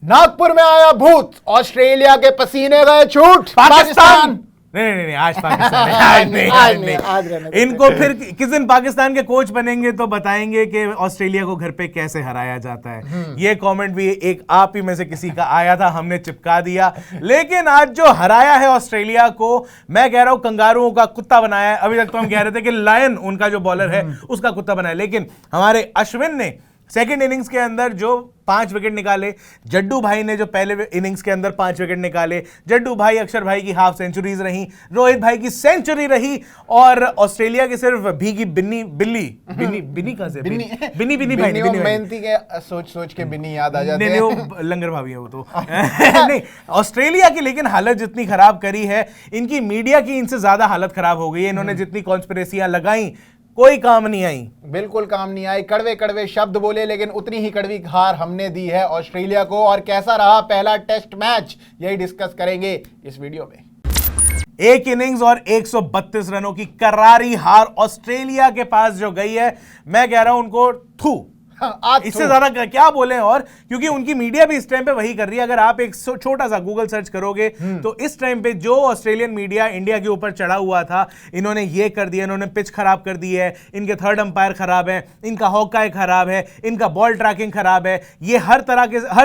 नागपुर में आया भूत, ऑस्ट्रेलिया के पसीने गए छूट, पाकिस्तान नहीं, आज पाकिस्तान आज नहीं। इनको फिर किस दिन पाकिस्तान के कोच बनेंगे तो बताएंगे कि ऑस्ट्रेलिया को घर पे कैसे हराया जाता है। ये कमेंट भी एक आप ही में से किसी का आया था, हमने चिपका दिया। लेकिन आज जो हराया है ऑस्ट्रेलिया को, मैं कह रहा हूं कंगारुओं का कुत्ता बनाया है। अभी तक तो हम कह रहे थे कि लायन उनका जो बॉलर है उसका कुत्ता बनाया, लेकिन हमारे अश्विन ने सेकंड इनिंग्स के अंदर जो 5 विकेट निकाले, जड्डू भाई ने जो पहले इनिंग्स के अंदर 5 विकेट निकाले, जड्डू भाई अक्षर भाई की हाफ सेंचुरीज रही, रोहित भाई की सेंचुरी रही, और ऑस्ट्रेलिया की सिर्फ भीगी बिन्नी कहां से बिन्नी भाई मेहनती के सोच के बिन्नी याद आ जाते हैं। वो लंगर भाभी है वो तो नहीं, ऑस्ट्रेलिया की लेकिन हालत जितनी खराब करी है, इनकी मीडिया की इनसे ज्यादा हालत खराब हो गई है। इन्होंने जितनी कॉन्स्पिरेसियां लगाई कोई काम नहीं आई, बिल्कुल काम नहीं आई। कड़वे कड़वे शब्द बोले, लेकिन उतनी ही कड़वी हार हमने दी है ऑस्ट्रेलिया को। और कैसा रहा पहला टेस्ट मैच, यही डिस्कस करेंगे इस वीडियो में। एक इनिंग्स और 132 रनों की करारी हार ऑस्ट्रेलिया के पास जो गई है, मैं कह रहा हूं उनको थू, इससे ज्यादा क्या बोले। और क्योंकि उनकी मीडिया भी इस टाइम पे वही कर रही है। अगर आप एक छोटा सा गूगल सर्च करोगे तो इस टाइम पे जो ऑस्ट्रेलियन मीडिया इंडिया के ऊपर चढ़ा हुआ था, इन्होंने ये कर दिया, इन्होंने पिच खराब कर दी है, इनके थर्ड अंपायर खराब है, इनका हॉकाई खराब है, इनका बॉल ट्रैकिंग खराब है, ये हर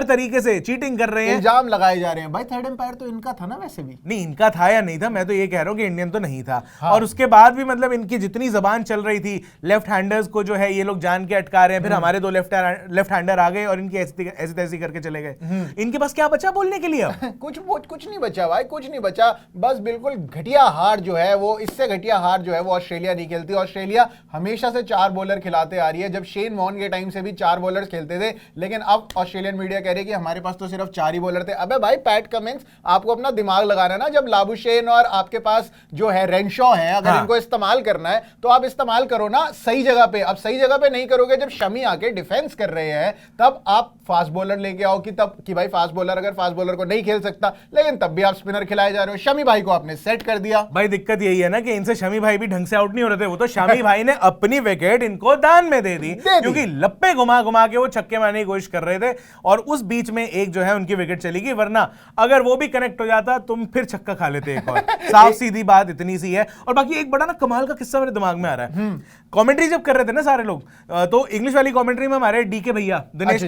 तरीके से चीटिंग कर रहे हैं, इल्जाम लगाए जा रहे हैं। भाई थर्ड अंपायर तो इनका था ना, वैसे भी नहीं इनका था या नहीं था, मैं तो ये कह रहा हूं कि इंडियन तो नहीं था। और उसके बाद भी मतलब इनकी जितनी जबान चल रही थी, लेफ्ट हैंडर्स को जो है ये लोग जान के अटका रहे हैं, फिर हमारे दो लेफ्ट हैंडर आ गए और इनकी ऐसी तैसी करके चले गए। इनके पास क्या बचा बोलने के लिए? कुछ नहीं बचा भाई, कुछ नहीं बचा। बस बिल्कुल घटिया हार जो है वो, इससे घटिया हार जो है वो ऑस्ट्रेलिया नहीं खेलती। ऑस्ट्रेलिया हमेशा से 4 बॉलर खिलाते आ रही है। जब शेन वॉर्न के टाइम से भी 4 बॉलर खेलते थे, लेकिन अब ऑस्ट्रेलियन मीडिया कह रही है कि हमारे पास तो सिर्फ 4 ही बॉलर थे। अबे भाई पैट कमिंस, आपको अपना दिमाग लगाना ना। जब लाबुशेन और आपके पास जो है रेनशॉ है, अगर इनको इस्तेमाल करना है तो आप इस्तेमाल करो ना सही जगह पे। अब सही जगह पे नहीं करोगे, जब शमी आके डिफेंस कर रहे हैं, तब आप फास्ट बॉलर लेके आओ कि भाई फास्ट बॉलर अगर फास्ट बॉलर को नहीं खेल सकता, लेकिन तब भी आप स्पिनर खिलाए जा रहे हो। शमी भाई को आपने सेट कर दिया। भाई दिक्कत यही है ना कि इनसे शमी भाई भी ढंग से आउट नहीं हो रहे थे। वो तो शमी भाई ने अपनी विकेट इनको दान में दे दी, क्योंकि लप्पे घुमा घुमा के वो छक्के मारने की कोशिश कर रहे थे, और उस बीच में एक जो है उनकी विकेट चली गई। वरना अगर वो भी कनेक्ट हो जाता तुम फिर छक्का खा लेते एक और। साफ सीधी बात इतनी सी है। और बाकी एक बड़ा ना कमाल का किस्सा मेरे दिमाग में आ रहा है। कमेंट्री जब कर रहे थे ना सारे लोग, तो इंग्लिश वाली कमेंट्री में हमारे डीके भैया दिनेश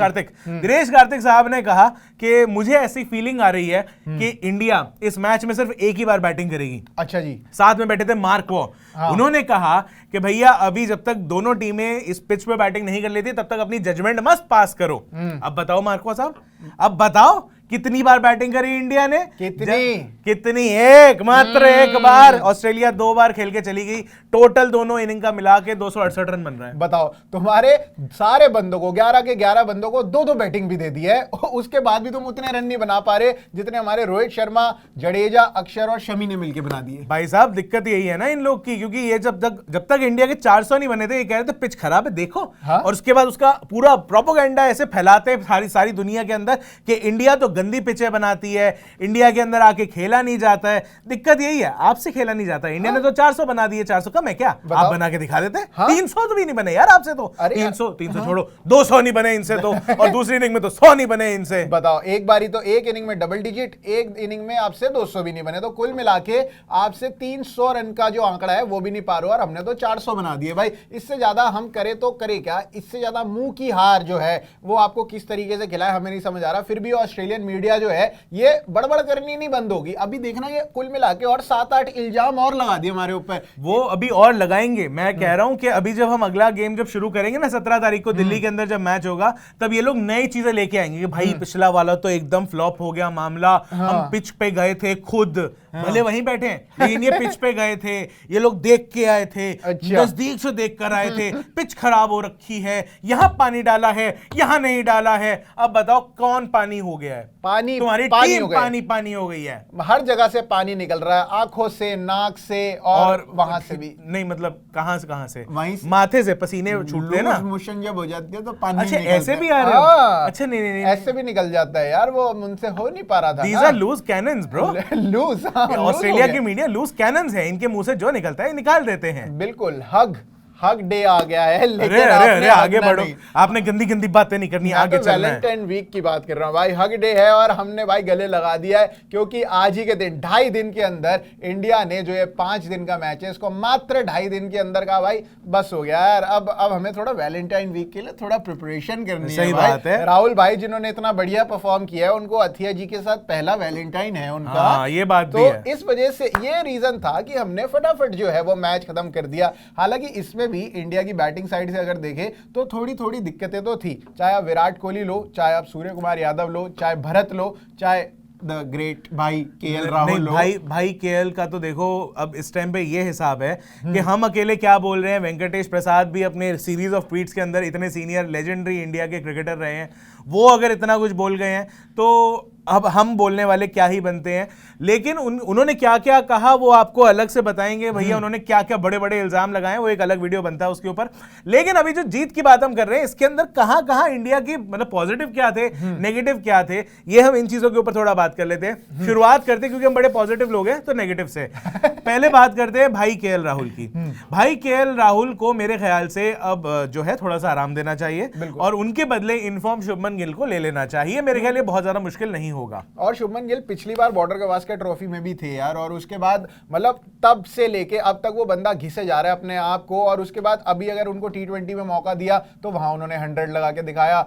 कार्तिक साहब ने कहा कि मुझे ऐसी फीलिंग आ रही है कि इंडिया इस मैच में सिर्फ एक ही बार बैटिंग करेगी। अच्छा जी। साथ में बैठे थे मार्क वॉ। उन्होंने कहा कि भैया अभी जब तक दोनों टीमें इस पिच पे बैटिंग नहीं कर लेती, तब तक अपनी जजमेंट मस्त पास करो। अब बताओ मार्क वॉ साहब, अब बताओ कितनी बार बैटिंग करी इंडिया ने? कितनी? एक, मात्र एक बार। ऑस्ट्रेलिया 2 बार खेल के चली गई। टोटल दोनों इनिंग का मिला के 268 रन बन रहा है। बताओ, तुम्हारे सारे बंदों को 11 के 11 बंदों को 2-2 बैटिंग भी दे दी है, उसके बाद भी तुम उतने रन नहीं बना पा रहे जितने हमारे रोहित शर्मा, जडेजा, अक्षर और शमी ने मिलकर बना दिए। भाई साहब दिक्कत यही है ना इन लोग की, क्योंकि ये जब तक इंडिया के 400 नहीं बने थे, ये कह रहे थे पिच खराब है देखो। और उसके बाद उसका पूरा प्रोपेगेंडा ऐसे फैलाते सारी दुनिया के अंदर कि इंडिया तो गंदी पिचें बनाती है, इंडिया के अंदर आके खेला नहीं जाता है। दिक्कत यही है, आपसे खेला नहीं जाता है। इंडिया ने तो 400 बना दिए। 400 कम है क्या? आप बना के दिखा देते। 300 तो भी नहीं बने यार आपसे तो। 300 छोड़ो, 200 नहीं बने इनसे तो, और दूसरी इनिंग में तो 100 नहीं बने इनसे। बताओ, एक बारी तो एक इनिंग में डबल डिजिट, एक इनिंग में आपसे 200 भी नहीं बने, तो कुल मिला के आपसे 300 रन का जो आंकड़ा है वो भी नहीं पार हुआ, और हमने तो 400 बना दिए। भाई इससे ज्यादा हम करे तो करे क्या? इससे ज्यादा मुंह की हार जो है वो आपको किस तरीके से खिलाए हमें नहीं समझ आ रहा। फिर भी ऑस्ट्रेलियन मीडिया जो है ये बड़बड़ करनी नहीं बंद होगी। अभी देखना ये कुल मिला के और 7-8 इल्जाम और लगा दिए हमारे ऊपर। वो अभी और लगाएंगे। मैं कह रहा हूं कि अभी जब हम अगला गेम जब शुरू करेंगे ना 17 तारीख को दिल्ली के अंदर जब मैच होगा, तब ये लोग नई चीजें लेके आएंगे कि भाई पिछला वाला तो एकदम फ्लॉप हो गया मामला। हम पिच पे गए थे खुद, भले वहीं बैठे हैं, लेकिन ये पिच पे गए थे, ये लोग देख के आए थे, नजदीक से देख कर आए थे। पिच खराब हो रखी है, यहां पानी डाला है, यहां नहीं डाला है। अब बताओ कौन पानी हो गया है? पानी, तुम्हारी टीम पानी हो गई है। हर जगह से पानी निकल रहा है, आंखों से, नाक से, और वहां से भी नहीं। मतलब कहां से? वहीं से, माथे से पसीने छूटते हैं ना, मोशन जब हो जाती है तो पानी। अच्छा ऐसे भी आ रहे हो? अच्छा नहीं, ऐसे भी निकल जाता है यार, वो उनसे हो नहीं पा रहा था। These are loose cannons bro। Loose. Australia की मीडिया लूज कैनन्स है, इनके मुंह से जो निकलता है निकाल देते हैं। बिल्कुल। हग हग डे आ गया है, लेकिन अरे अरे अरे आगे हगना बढ़ो, नहीं। आपने गंदी गंदी बातें नहीं करनी, आगे चलना है। वैलेंटाइन वीक की बात कर रहा हूँ भाई, हग डे है और हमने भाई गले लगा दिया है, क्योंकि आज ही के दिन 2.5 दिन के अंदर इंडिया ने जो ये 5 दिन का मैच है इसको मात्र 2.5 दिन के अंदर का भाई बस हो गया यार। अब हमें थोड़ा वैलेंटाइन वीक के लिए थोड़ा प्रिपरेशन करनी है। सही भाई बात है। राहुल भाई जिन्होंने इतना बढ़िया परफॉर्म किया है, उनको अथिया जी के साथ पहला वैलेंटाइन है उनका। हाँ, ये बात तो भी है। इस वजह से ये रीजन था कि हमने फटाफट जो है वो मैच खत्म कर दिया। हालांकि इसमें भी इंडिया की बैटिंग साइड से अगर देखें तो थोड़ी थोड़ी दिक्कतें तो थी, चाहे आप विराट कोहली लो, चाहे आप सूर्य कुमार यादव लो, चाहे भरत लो, चाहे द ग्रेट भाई केएल राहुल लो। भाई केएल का तो देखो अब इस टाइम पे ये हिसाब है कि हम अकेले क्या बोल रहे हैं, वेंकटेश प्रसाद भी अपने सीरीज ऑफ ट्वीट्स के अंदर इतने सीनियर लेजेंडरी इंडिया के क्रिकेटर रहे हैं, वो अगर इतना कुछ बोल गए हैं तो अब हम बोलने वाले क्या ही बनते हैं। लेकिन उन्होंने क्या क्या कहा वो आपको अलग से बताएंगे भैया, उन्होंने क्या क्या बड़े बड़े इल्जाम लगाए, वो एक अलग वीडियो बनता है उसके ऊपर। लेकिन अभी जो जीत की बात हम कर रहे हैं, इसके अंदर कहां कहां इंडिया की मतलब पॉजिटिव क्या थे, नेगेटिव क्या थे, ये हम इन चीजों के ऊपर थोड़ा बात कर लेते हैं। शुरुआत करते हैं क्योंकि हम बड़े पॉजिटिव लोग हैं तो नेगेटिव से पहले बात करते हैं भाई केएल राहुल की। भाई केएल राहुल को मेरे ख्याल से अब जो है थोड़ा सा आराम देना चाहिए और उनके बदले इनफॉर्म शुभमन गिल को ले लेना चाहिए। मेरे ख्याल ये बहुत ज्यादा मुश्किल नहीं होगा। और शुभमन गिल पिछली बार बॉर्डर गवास्कर ट्रॉफी में भी थे यार, और उसके बाद मतलब तब से लेके अब तक वो बंदा घिसे जा रहा है अपने आप को। और उसके बाद अभी अगर उनको T20 में मौका दिया तो वहां उन्होंने 100 लगा के दिखाया,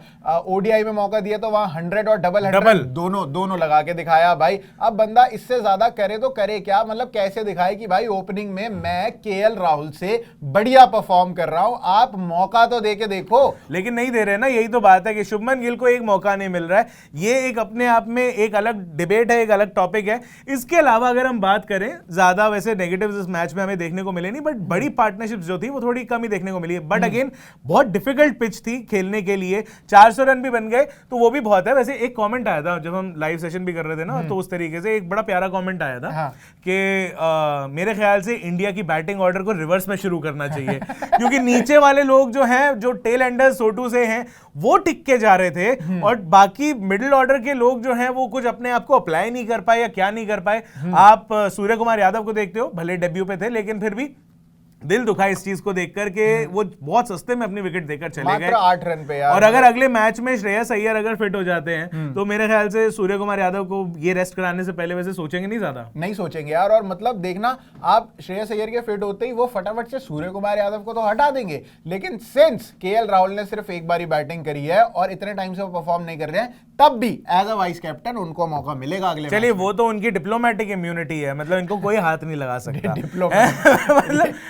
ODI में मौका दिया तो वहां 100 और डबल दोनों लगा के दिखाया। भाई अब बंदा इससे ज्यादा करे तो करे क्या, मतलब कैसे दिखाए कि भाई ओपनिंग में मैं केएल राहुल से बढ़िया परफॉर्म कर रहा हूं, आप मौका तो दे के देखो। लेकिन नहीं दे रहे ना, यही तो बात है कि शुभमन गिल को एक मौका नहीं मिल रहा है। ये एक अपने आप में एक अलग डिबेट है, एक अलग टॉपिक है। इसके अलावा अगर हम बात करें, ज्यादा वैसे नेगेटिव्स इस मैच में हमें देखने को मिले नहीं, बट बड़ी पार्टनरशिप्स जो थी वो थोड़ी कम ही देखने को मिली है। बट अगेन बहुत डिफिकल्ट पिच थी खेलने के लिए, 400 रन भी बन गए तो वो भी बहुत है। वैसे एक कमेंट आया था जब हम लाइव सेशन भी कर रहे थे ना, तो उस तरीके से एक बड़ा प्यारा कमेंट आया था कि मेरे ख्याल से इंडिया की बैटिंग ऑर्डर को रिवर्स में शुरू करना चाहिए क्योंकि नीचे वाले लोग जो हैं, जो टेल एंडर्स सोटू से हैं, वो टिक के जा रहे थे और बाकी मिडिल ऑर्डर के लोग जो हैं वो कुछ अपने आप को अप्लाई नहीं कर पाए या क्या नहीं कर पाए। आप सूर्य कुमार यादव को देखते हो, भले डेब्यू पे थे लेकिन फिर भी दिल दुखा इस चीज को देखकर के वो बहुत सस्ते में अपनी विकेट देकर चले गए, 8 रन पे यार। और अगर अगले मैच में श्रेयस अय्यर अगर फिट हो जाते हैं तो मेरे ख्याल से सूर्य कुमार यादव को ये रेस्ट कराने से पहले वैसे सोचेंगे नहीं, ज्यादा नहीं सोचेंगे यार। और मतलब देखना, आप श्रेयस अय्यर के फिट होते ही वो फटाफट से सूर्य कुमार यादव को तो हटा देंगे, लेकिन सिंस केएल राहुल ने सिर्फ एक बार ही बैटिंग करी है और इतने टाइम से वो परफॉर्म नहीं कर रहे हैं, तब भी एज अ वाइस कैप्टन उनको मौका मिलेगा अगले। चलिए वो तो उनकी डिप्लोमेटिक इम्यूनिटी है, मतलब इनको कोई हाथ नहीं लगा सकता।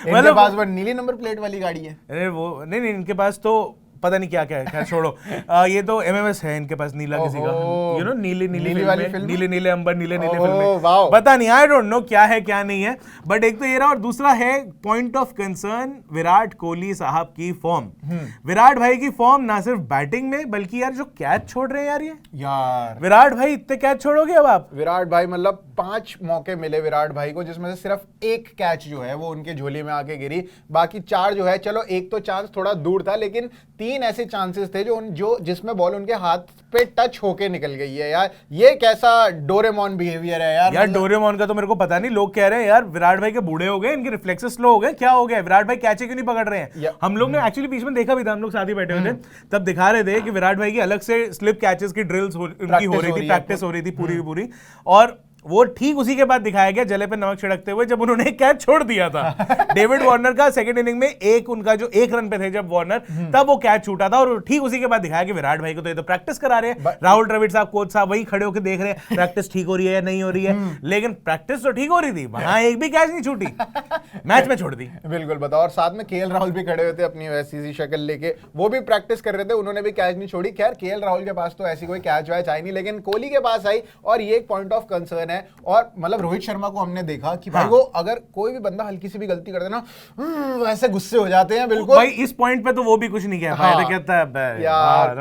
मतलब पास वो नीली नंबर प्लेट वाली गाड़ी है। अरे वो नहीं, इनके पास तो पता नहीं क्या क्या है, खैर छोड़ो। ये तो एमएमएस है इनके पास, नीला किसी का, यू नो नीली वाली फिल्म, नीले अंबर नीले फिल्म, पता नहीं, आई डोंट नो क्या है क्या नहीं है। बट एक तो ये रहा, और दूसरा है point of concern Virat Kohli साहब की फॉर्म। विराट भाई की फॉर्म ना सिर्फ बैटिंग में बल्कि यार जो कैच छोड़ रहे हैं यार, ये यार विराट भाई इतने कैच छोड़ोगे अब आप? विराट भाई मतलब 5 मौके मिले विराट भाई को, जिसमें से सिर्फ एक कैच जो है वो उनके झोली में आके गिरी, बाकी 4 जो है, चलो एक तो चांस थोड़ा दूर था, लेकिन 3 ऐसे चांसेस थे जो जिसमें बॉल उनके हाथ पे टच होके निकल गई है यार। ये कैसा डोरेमोन बिहेवियर है यार। डोरेमोन का तो मेरे को पता नहीं, लोग कह रहे हैं यार विराट भाई के बूढ़े हो गए, इनके रिफ्लेक्सेस स्लो हो गए, क्या हो गया, विराट भाई कैच क्यों नहीं पकड़ रहे हैं? हम लोग ने एक्चुअली बीच में देखा भी था, हम लोग साथ ही बैठे हुए थे, तब दिखा रहे थे कि विराट भाई की अलग से स्लिप कैचेस की ड्रिल्स उनकी हो रही थी, प्रैक्टिस हो रही थी पूरी की पूरी। और वो ठीक उसी के बाद दिखाया गया जले पे नमक छिड़कते हुए जब उन्होंने कैच छोड़ दिया था डेविड वार्नर का सेकंड इनिंग में, उनका जो 1 रन पे थे जब वार्नर, तब वो कैच छूटा था। और ठीक उसी के बाद दिखाया कि विराट भाई को तो ये तो प्रैक्टिस करा रहे हैं, राहुल द्रविड़ साहब कोच साहब वही खड़े होकर देख रहे हैं प्रैक्टिस ठीक हो रही है या नहीं हो रही है, लेकिन प्रैक्टिस तो ठीक हो रही थी, वहां एक भी कैच नहीं छूटी, मैच में छोड़ दी। बिल्कुल बताओ। और साथ में केएल राहुल भी खड़े हुए थे अपनी वैसी सी शक्ल लेके, वो भी प्रैक्टिस कर रहे थे, उन्होंने भी कैच नहीं छोड़ी। खैर केएल राहुल के पास तो ऐसी कोई कैच वैच आई नहीं, लेकिन कोहली के पास आई, और ये एक पॉइंट ऑफ कंसर्न है। और मतलब रोहित शर्मा को हमने देखा कि भाई वो अगर कोई भी बंदा हल्की सी भी गलती कर देना, वैसे गुस्से हो जाते हैं। बिल्कुल भाई इस पॉइंट पे तो वो भी कुछ नहीं कह पाया, कहता है यार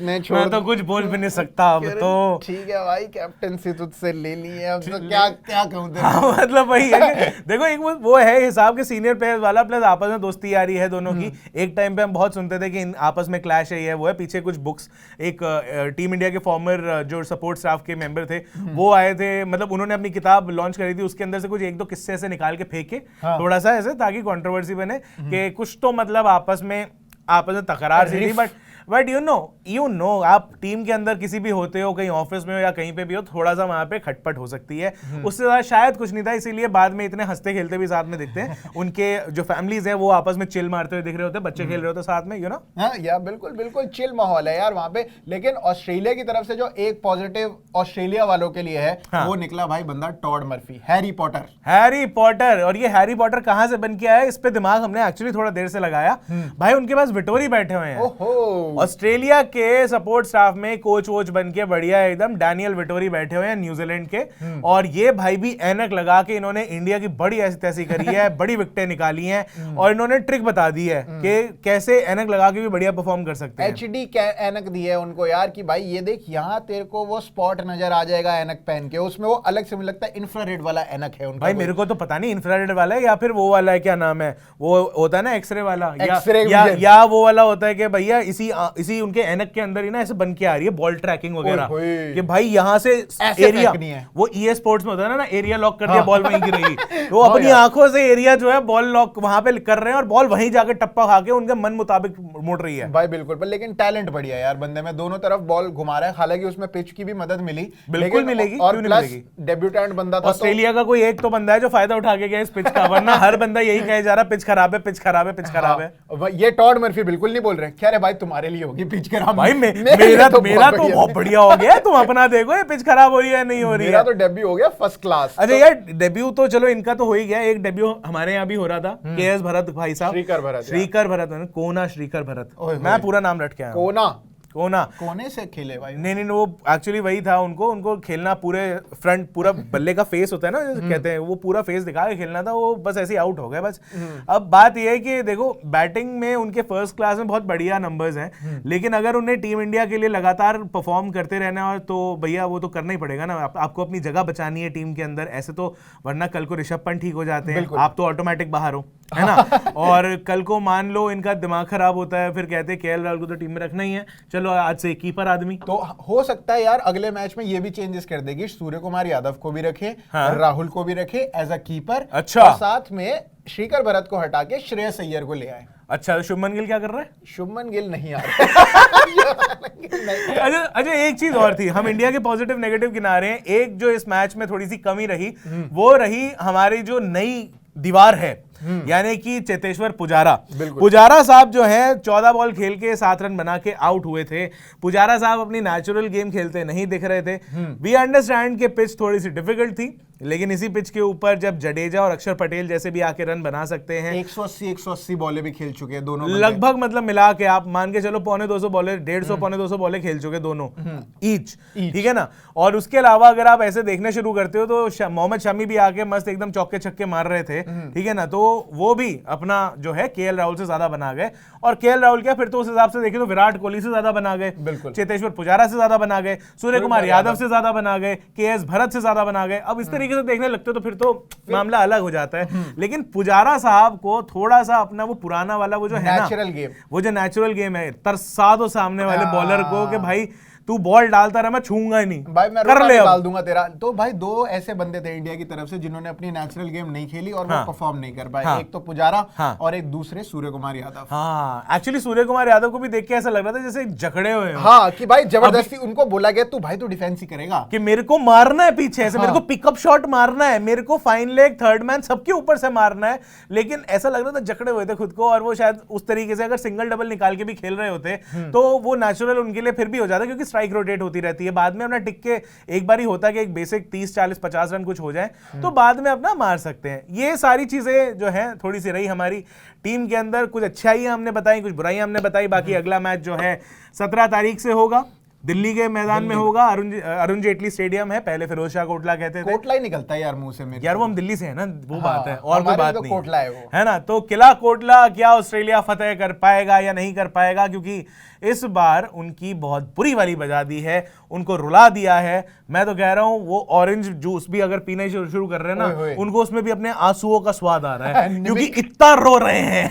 मैं तो कुछ बोल भी नहीं सकता अब तो। ठीक है भाई, कैप्टनसी तुझसे ले ली है, अब तो क्या कहूं मतलब वही है, देखो एक वो है हिसाब के सीनियर प्लेयर्स वाला, प्लस आपस में दोस्ती यारी है दोनों की। एक टाइम पे हम बहुत सुनते थे कि आपस में क्लैश है, ये वो है। पीछे कुछ बुक्स, एक टीम इंडिया के फॉर्मर जो सपोर्ट स्टाफ के मेंबर थे वो आए थे मतलब उन्होंने अपनी किताब लॉन्च करी थी, उसके अंदर से कुछ एक दो किस्से ऐसे निकाल के फेंके थोड़ा सा ऐसे, ताकि कंट्रोवर्सी बने कि कुछ तो मतलब आपस में तकरार सी थी। बट यू नो आप टीम के अंदर किसी भी होते हो, कहीं ऑफिस में हो या कहीं पे भी हो, थोड़ा सा वहां पे खटपट हो सकती है। उससे ज्यादा शायद कुछ नहीं था, इसीलिए बाद में इतने हंसते खेलते भी साथ में दिखते हैं। उनके जो फैमिलीज हैं वो आपस में चिल मारते हुए दिख रहे होते हैं, बच्चे खेल रहे होते साथ में, यू नो। या बिल्कुल बिल्कुल चिल माहौल है यार वहां पे। लेकिन ऑस्ट्रेलिया की तरफ से जो एक पॉजिटिव ऑस्ट्रेलिया वालों के लिए है, वो निकला भाई बंदा टॉड मर्फी, हैरी पॉटर। और ये हैरी पॉटर कहां से बन के आया, इस पे दिमाग हमने एक्चुअली थोड़ा देर से लगाया। भाई उनके पास विटोरी बैठे हुए हैं ऑस्ट्रेलिया के सपोर्ट स्टाफ में, कोच वोच बन के बढ़िया एकदम डैनियल विटोरी बैठे हुए हैं न्यूजीलैंड के। और ये भाई भी ऐनक लगा के इन्होंने इंडिया की बड़ी ऐसी तैसी करी है, बड़ी विकेटें निकाली हैं, और इन्होंने ट्रिक बता दी है कि कैसे ऐनक लगा के भी बढ़िया परफॉर्म कर सकते हैं। HD ऐनक दी है उनको यार कि भाई ये देख, यहाँ तेरे को वो स्पॉट नजर आ जाएगा ऐनक पहन के, उसमें वो अलग से मुझे लगता है इंफ्रारेड वाला ऐनक है उनका। भाई मेरे को तो पता नहीं इंफ्रारेड वाला है या फिर वो वाला है, क्या नाम है वो होता है ना, एक्सरे वाला, या वो वाला होता है कि भैया इसी उनके ऐनक के अंदर ही ना ऐसे बन के आ रही है बॉल ट्रैकिंग वगैरह, कि भाई यहाँ से एरिया, वो EA स्पोर्ट्स में होता है ना, एरिया लॉक कर दिया, बॉल वहीं गिरेगी, तो अपनी आंखों से एरिया जो है बॉल लॉक वहां पे कर रहे हैं, और बॉल वहीं जाके टप्पा खा के उनके मन मुताबिक मुड़ रही है। भाई बिल्कुल, पर लेकिन टैलेंट बढ़िया यार बंदे में, दोनों तरफ बॉल घुमा रहा है। हालांकि उसमें पिच की भी मदद मिली, बिल्कुल मिलेगी, और प्लस डेब्यूटेंट बंदा था। ऑस्ट्रेलिया का कोई एक तो बंदा है जो फायदा उठा के गया इस पिच का, वरना हर बंदा यही कहे जा रहा है पिच खराब है, पिच खराब है, पिच खराब है। ये टॉड मर्फी बिल्कुल नहीं बोल रहे, क्या रे भाई तुम्हारे लिए होगी पिच खराब, भाई मेरा तो बहुत बढ़िया हो गया, तुम अपना देखो ये पिच खराब हो रही है नहीं हो रही है। मेरा तो डेब्यू हो गया फर्स्ट क्लास। अच्छा यार डेब्यू तो चलो इनका तो हो ही गया, एक डेब्यू हमारे यहाँ भी हो रहा था, KS भरत भाई साहब, श्रीकर भरत, कोना श्रीकर भरत, मैं पूरा नाम रट के आया, कोने से खेले भाई। नहीं वो एक्चुअली वही था, उनको खेलना पूरे फ्रंट, पूरा बल्ले का फेस होता है ना जैसे कहते हैं, वो पूरा फेस दिखा के खेलना था, वो बस ऐसे ही आउट हो गए बस। अब बात ये है कि देखो बैटिंग में उनके फर्स्ट क्लास में बहुत बढ़िया नंबर्स हैं, लेकिन अगर उन्हें टीम इंडिया के लिए लगातार परफॉर्म करते रहना है तो भैया वो तो करना ही पड़ेगा ना, आपको अपनी जगह बचानी है टीम के अंदर, ऐसे तो वरना कल को ऋषभ पंत ठीक हो जाते हैं, आप तो ऑटोमेटिक बाहर हो, है ना। और कल को मान लो इनका दिमाग खराब होता है, फिर कहते हैं KL राहुल को तो टीम में रखना ही है, चलो आज से कीपर आदमी। तो हो सकता है यार अगले मैच में ये भी चेंजेस कर देगी, सूर्य कुमार यादव को भी रखे, राहुल को भी रखे एज अ कीपर, अच्छा, और साथ में श्रीकर भरत को हटा के श्रेयस अय्यर को ले आए। अच्छा तो शुभमन गिल क्या कर रहा है? शुभमन गिल नहीं आ रहा। अच्छा एक चीज और थी, हम इंडिया के पॉजिटिव नेगेटिव गिना रहे हैं, एक जो इस मैच में थोड़ी सी कमी रही वो रही हमारी जो नई दीवार है, यानी कि चेतेश्वर पुजारा साहब जो हैं 14 बॉल खेल के 7 रन बना के आउट हुए थे। पुजारा साहब अपनी नेचुरल गेम खेलते नहीं दिख रहे थे। वी अंडरस्टैंड कि पिच थोड़ी सी डिफिकल्ट थी, लेकिन इसी पिच के ऊपर जब जडेजा और अक्षर पटेल जैसे भी आके रन बना सकते हैं, 180 बॉलें भी खेल चुके हैं दोनों लगभग, मतलब मिला के आप मान के चलो 250 बॉलें, 150 250 बॉलें खेल चुके दोनों ईच, ठीक है ना। और उसके अलावा अगर आप ऐसे देखने शुरू करते हो तो मोहम्मद शमी भी आके मस्त एकदम चौके छक्के मार रहे थे, ठीक है ना, तो वो भी अपना जो है KL राहुल से ज्यादा बना गए। और KL राहुल क्या, फिर तो उस हिसाब से देखें तो विराट कोहली से ज्यादा बना गए, चेतेश्वर पुजारा से ज्यादा बना गए, सूर्य कुमार यादव से ज्यादा बना गए, KS भरत से ज्यादा बना गए। अब इस तरीके से देखने लगते हो तो फिर तो मामला अलग हो जाता है। लेकिन पुजारा साहब को थोड़ा सा अपना वो पुराना वाला वो जो है ना, वो जो नेचुरल गेम है, तरसा दो सामने वाले बॉलर को कि भाई तू बॉल डालता रहा, मैं छूंगा ही नहीं भाई, मैं कर ले डाल दूंगा तेरा। तो भाई दो ऐसे बंदे थे इंडिया की तरफ से जिन्होंने अपनी नेचुरल गेम नहीं खेली और वो परफॉर्म नहीं कर पाए। एक तो पुजारा और एक दूसरे सूर्य कुमार यादव। हाँ एक्चुअली सूर्य कुमार यादव को भी देख के ऐसा लग रहा था जैसे जकड़े हुए। हाँ कि भाई जबरदस्ती उनको बोला गया तू भाई तू डिफेंस ही करेगा, कि मेरे को मारना है पीछे से, मेरे को पिकअप शॉट मारना है, मेरे को फाइन लेग, थर्ड मैन सबके ऊपर से मारना है। लेकिन ऐसा लग रहा था जकड़े हुए थे खुद को, और वो शायद उस तरीके से अगर सिंगल डबल निकाल के भी खेल रहे होते तो वो नेचुरल उनके लिए फिर भी हो जाता, क्योंकि स्ट्राइक रोटेट होती रहती है। बाद में अपना टिक के एक बार ही होता है कि एक बेसिक 30 40 50 रन कुछ हो जाए तो बाद में अपना मार सकते हैं। ये सारी चीजें जो हैं थोड़ी सी रही हमारी टीम के अंदर, कुछ अच्छाइयां हमने बताई, कुछ बुराइयां हमने बताई। बाकी अगला मैच जो है 17 तारीख से होगा, दिल्ली के मैदान में होगा, अरुण जेटली स्टेडियम है, पहले फिरोज शाह कोटला कहते थे। कोटला ही निकलता है यार मुंह से मेरे, यार वो हम दिल्ली से है ना, वो बात है, और कोई बात तो नहीं, कोटला है वो, है ना। तो किला कोटला क्या ऑस्ट्रेलिया फतेह कर पाएगा या नहीं कर पाएगा, क्योंकि इस बार उनकी बहुत बुरी वाली बजा दी है, उनको रुला दिया है। मैं तो कह रहा हूं वो ऑरेंज जूस भी अगर पीना शुरू कर रहे हैं ना, उनको उसमें भी अपने आंसुओं का स्वाद आ रहा है, क्योंकि इतना रो रहे हैं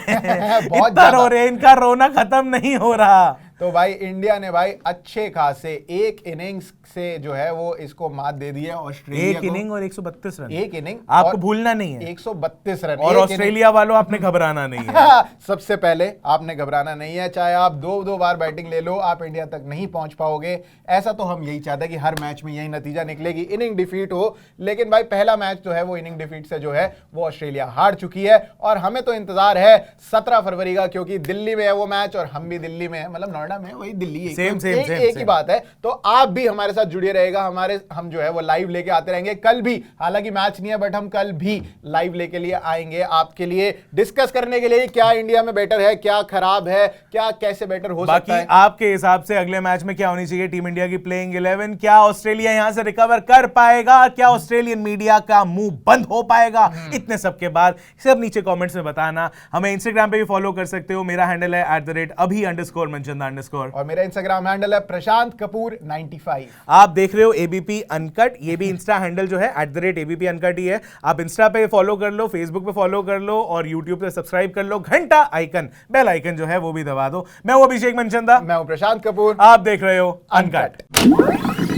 इतना रो रहे हैं, इनका रोना खत्म नहीं हो रहा। तो भाई इंडिया ने भाई अच्छे खासे एक इनिंग्स से जो है वो इसको मात दे दी है ऑस्ट्रेलिया एक को। इनिंग और 132 रन, एक इनिंग आपको भूलना नहीं है, 132 रन। और ऑस्ट्रेलिया वालों आपने घबराना नहीं है। सबसे पहले आपने घबराना नहीं है, चाहे आप दो बार बैटिंग ले लो, आप इंडिया तक नहीं पहुंच पाओगे। ऐसा तो हम यही चाहते हैं कि हर मैच में यही नतीजा निकलेगी, इनिंग डिफीट हो। लेकिन भाई पहला मैच जो है वो इनिंग डिफीट से जो है वो ऑस्ट्रेलिया हार चुकी है, और हमें तो इंतजार है 17 फरवरी का, क्योंकि दिल्ली में है वो मैच और हम भी दिल्ली में है, मतलब नोएडा में, वही दिल्ली है, एक ही बात है। तो आप भी हमारे साथ जुड़े रहेगा, हम जो है वो लाइव लेके आते रहेंगे। कल भी, हालांकि मैच नहीं है, बट हम कल भी लाइव लेके लिए आएंगे आपके लिए, डिस्कस करने के लिए क्या इंडिया में बेटर है, क्या खराब है, क्या कैसे बेटर हो सकता है। आपके हिसाब से अगले मैच में क्या होनी चाहिए टीम इंडिया की प्लेइंग 11? क्या ऑस्ट्रेलिया यहां से रिकवर कर पाएगा? क्या ऑस्ट्रेलियन मीडिया का मुंह बंद हो पाएगा? इतने सब के बाद सब नीचे कमेंट्स में बताना। हमें इंस्टाग्राम पे भी फॉलो कर सकते हो, मेरा हैंडल है @abhi_manchanda_। और मेरा इंस्टाग्राम हैंडल है प्रशांत कपूर 95। आप देख रहे हो एबीपी अनकट, ये भी इंस्टा हैंडल जो है @abp अनकट ही है। आप इंस्टा पे फॉलो कर लो, फेसबुक पे फॉलो कर लो, और यूट्यूब पे सब्सक्राइब कर लो। घंटा आइकन, बेल आइकन जो है वो भी दबा दो। मैं हूं अभिषेक मनचंदा, मैं हूं प्रशांत कपूर, आप देख रहे हो अनकट।